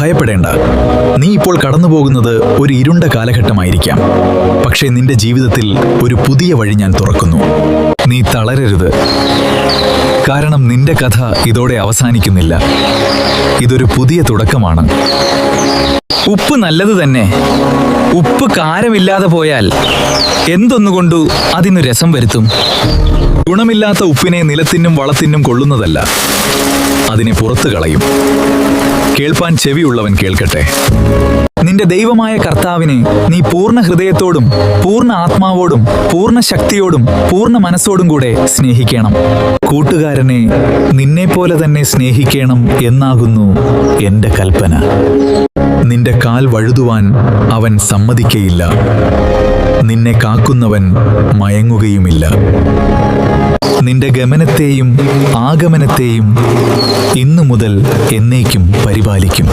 ഭയപ്പെടേണ്ട. നീ ഇപ്പോൾ കടന്നുപോകുന്നത് ഒരു ഇരുണ്ട കാലഘട്ടമായിരിക്കാം. പക്ഷേ നിന്റെ ജീവിതത്തിൽ ഒരു പുതിയ വഴി ഞാൻ തുറക്കുന്നു. നീ തളരരുത്, കാരണം നിന്റെ കഥ ഇതോടെ അവസാനിക്കുന്നില്ല. ഇതൊരു പുതിയ തുടക്കമാണ്. ഉപ്പ് നല്ലത് തന്നെ. ഉപ്പ് കാരമില്ലാതെ പോയാൽ എന്തൊന്നുകൊണ്ടു അതിനു രസം വരുത്തും? ഗുണമില്ലാത്ത ഉപ്പിനെ നിലത്തിനും വളത്തിനും കൊള്ളുന്നതല്ല, അതിനെ പുറത്തു കളയും. കേൾപ്പാൻ ചെവിയുള്ളവൻ കേൾക്കട്ടെ. നിന്റെ ദൈവമായ കർത്താവിനെ നീ പൂർണ്ണ ഹൃദയത്തോടും പൂർണ്ണ ആത്മാവോടും പൂർണ്ണ ശക്തിയോടും പൂർണ്ണ മനസ്സോടും കൂടെ സ്നേഹിക്കണം. കൂട്ടുകാരനെ നിന്നെപ്പോലെ തന്നെ സ്നേഹിക്കണം എന്നാകുന്നു എൻ്റെ കൽപ്പന. നിന്റെ കാൽ വഴുതുവാൻ അവൻ സമ്മതിക്കയില്ല. നിന്നെ കാക്കുന്നവൻ മയങ്ങുകയുമില്ല. നിന്റെ ഗമനത്തെയും ആഗമനത്തെയും ഇന്നു മുതൽ എന്നേക്കും പരിപാലിക്കും.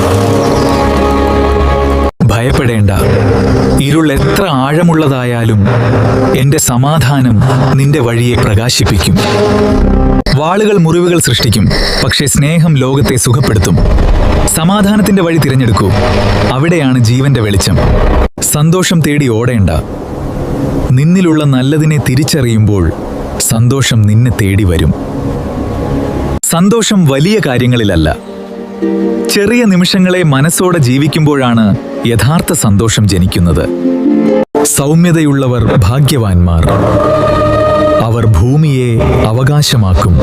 ഭയപ്പെടേണ്ട. ഇരുൾ എത്ര ആഴമുള്ളതായാലും എൻ്റെ സമാധാനം നിന്റെ വഴിയെ പ്രകാശിപ്പിക്കും. വാളുകൾ മുറിവുകൾ സൃഷ്ടിക്കും, പക്ഷേ സ്നേഹം ലോകത്തെ സുഖപ്പെടുത്തും. സമാധാനത്തിന്റെ വഴി തിരഞ്ഞെടുക്കൂ. അവിടെയാണ് ജീവന്റെ വെളിച്ചം. സന്തോഷം തേടി ഓടേണ്ട. നിന്നിലുള്ള നല്ലതിനെ തിരിച്ചറിയുമ്പോൾ സന്തോഷം നിന്നെ തേടി വരും. സന്തോഷം വലിയ കാര്യങ്ങളിലല്ല, ചെറിയ നിമിഷങ്ങളെ മനസ്സോടെ ജീവിക്കുമ്പോഴാണ് യഥാർത്ഥ സന്തോഷം ജനിക്കുന്നത്. സൗമ്യതയുള്ളവർ ഭാഗ്യവാന്മാർ, അവർ ഭൂമിയെ അവകാശമാക്കും.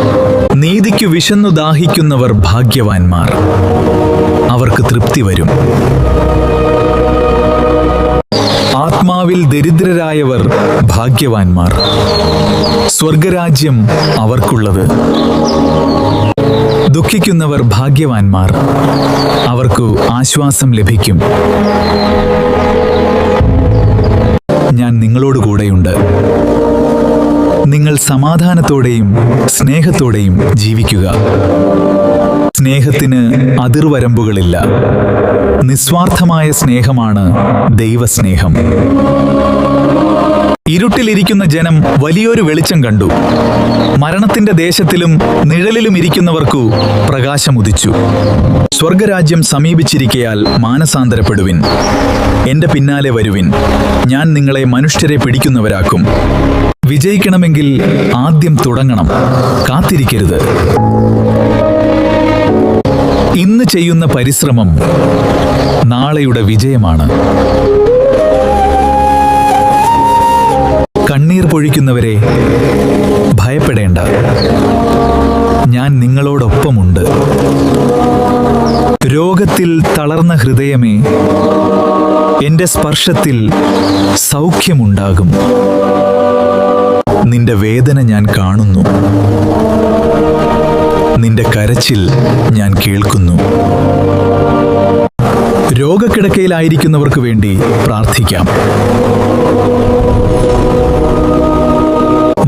നീതിക്കു വിശന്നു ദാഹിക്കുന്നവർ ഭാഗ്യവാന്മാർ, അവർക്ക് തൃപ്തി വരും. ആത്മാവിൽ ദരിദ്രരായവർ ഭാഗ്യവാന്മാർ, സ്വർഗരാജ്യം അവർക്കുള്ളത്. ദുഃഖിക്കുന്നവർ ഭാഗ്യവാന്മാർ, അവർക്കു ആശ്വാസം ലഭിക്കും. ഞാൻ നിങ്ങളോട് കൂടെയുണ്ട്. നിങ്ങൾ സമാധാനത്തോടെയും സ്നേഹത്തോടെയും ജീവിക്കുക. സ്നേഹത്തിന് അതിർവരമ്പുകളില്ല. നിസ്വാർത്ഥമായ സ്നേഹമാണ് ദൈവസ്നേഹം. ഇരുട്ടിലിരിക്കുന്ന ജനം വലിയൊരു വെളിച്ചം കണ്ടു. മരണത്തിന്റെ ദേശത്തിലും നിഴലിലും ഇരിക്കുന്നവർക്കു പ്രകാശമുദിച്ചു. സ്വർഗരാജ്യം സമീപിച്ചിരിക്കയാൽ മാനസാന്തരപ്പെടുവിൻ. എന്റെ പിന്നാലെ വരുവിൻ. ഞാൻ നിങ്ങളെ മനുഷ്യരെ പിടിക്കുന്നവരാക്കും. വിജയിക്കണമെങ്കിൽ ആദ്യം തുടങ്ങണം. കാത്തിരിക്കരുത്. ഇന്ന് ചെയ്യുന്ന പരിശ്രമം നാളെയുടെ വിജയമാണ്. കണ്ണീർ പൊഴിക്കുന്നവരെ ഭയപ്പെടേണ്ട. ഞാൻ നിങ്ങളോടൊപ്പമുണ്ട്. രോഗത്തിൽ തളർന്ന ഹൃദയമേ, എൻ്റെ സ്പർശത്തിൽ സൗഖ്യമുണ്ടാകും. നിന്റെ വേദന ഞാൻ കാണുന്നു. നിന്റെ കരച്ചിൽ ഞാൻ കേൾക്കുന്നു. രോഗക്കിടക്കയിലായിരിക്കുന്നവർക്ക് വേണ്ടി പ്രാർത്ഥിക്കാം.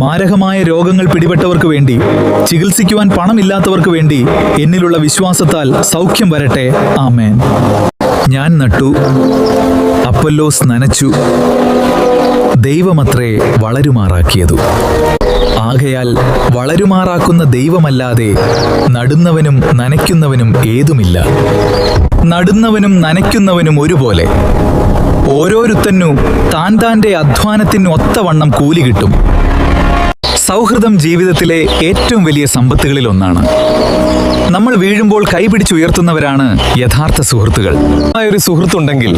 മാരകമായ രോഗങ്ങൾ പിടിപെട്ടവർക്ക് വേണ്ടി, ചികിത്സിക്കുവാൻ പണമില്ലാത്തവർക്ക് വേണ്ടി എന്നിലുള്ള വിശ്വാസത്താൽ സൗഖ്യം വരട്ടെ. ആമേൻ. ഞാൻ നട്ടു, അപ്പൊല്ലോസ് നനച്ചു, ദൈവമത്രേ വളരുമാറാക്കിയതു. ആകയാൽ വളരുമാറാക്കുന്ന ദൈവമല്ലാതെ നടുന്നവനും നനയ്ക്കുന്നവനും ഏതുമില്ല. നടുന്നവനും നനയ്ക്കുന്നവനും ഒരുപോലെ. ഓരോരുത്തനു താൻ താൻ്റെ അധ്വാനത്തിന് ഒത്തവണ്ണം കൂലി കിട്ടും. സൗഹൃദം ജീവിതത്തിലെ ഏറ്റവും വലിയ സമ്പത്തുകളിൽ ഒന്നാണ്. നമ്മൾ വീഴുമ്പോൾ കൈപിടിച്ചുയർത്തുന്നവരാണ് യഥാർത്ഥ സുഹൃത്തുക്കൾ. ഒരു സുഹൃത്തുണ്ടെങ്കിൽ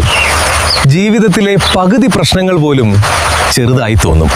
ജീവിതത്തിലെ പകുതി പ്രശ്നങ്ങൾ പോലും ചെറുതായി തോന്നും.